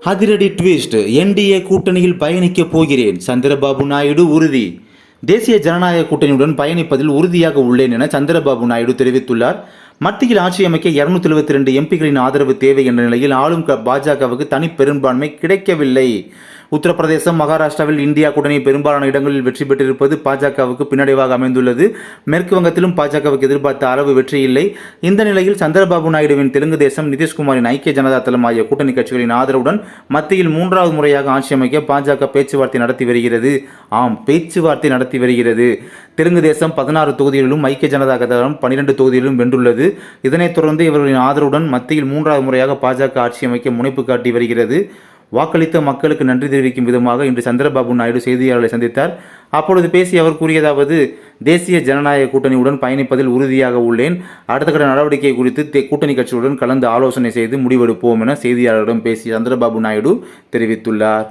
அதிரடி twist, NDA கூட்டணியில் பயணிக்கப் போகிறேன், சந்திரபாபு நாயுடு உறுதி. தேசிய ஜனநாயக கூட்டணியுடன் பயணிப்பதில் உறுதியாக உள்ளேன் என சந்திரபாபு நாயுடு தெரிவித்துள்ளார். மத்தியில் ஆட்சி அமைக்க 272 எம்பிகளின் ஆதரவு தேவை என்ற நிலையில் ஆளும் பாஜகவுக்கு தனி பெரும்பான்மை கிடைக்கவில்லை. உத்தரப்பிரதேசம், மகாராஷ்டிராவில் இந்தியா கூட்டணி பெரும்பாலான இடங்களில் வெற்றி பெற்றிருப்பது பாஜகவுக்கு பின்னடைவாக அமைந்துள்ளது. மேற்கு வங்கத்திலும் பாஜகவுக்கு எதிர்பார்த்த அளவு வெற்றி இல்லை. இந்த நிலையில் சந்திரபாபு நாயுடுவின் தெலுங்கு தேசம், நிதிஷ்குமாரின் ஐக்கிய ஜனதா தளம் ஆகிய கூட்டணி கட்சிகளின் ஆதரவுடன் மத்தியில் 3வது முறையாக ஆட்சி அமைக்க பாஜக பேச்சுவார்த்தை நடத்தி வருகிறது. பேச்சுவார்த்தை நடத்தி வருகிறது. தெலுங்கு தேசம் 16 தொகுதிகளிலும், ஐக்கிய ஜனதா தளம் 12 தொகுதிகளிலும் வென்றுள்ளது. இதனைத் தொடர்ந்து இவர்களின் ஆதரவுடன் மத்தியில் 3வது முறையாக பாஜக ஆட்சி அமைக்க முனைப்பு காட்டி வருகிறது. வாக்களித்த மக்களுக்கு நன்றி தெரிவிக்கும் விதமாக இன்று சந்திரபாபு நாயுடு செய்தியாளர்களை சந்தித்தார். அப்பொழுது பேசிய அவர் கூறியதாவது: தேசிய ஜனநாயக கூட்டணியுடன் பயணிப்பதில் உறுதியாக உள்ளேன். அடுத்த கட்ட நடவடிக்கை குறித்து கூட்டணி கட்சிகளுடன் கலந்து ஆலோசனை செய்து முடிவெடுப்போம் என செய்தியாளர்களிடம் பேசிய சந்திரபாபு நாயுடு தெரிவித்துள்ளார்.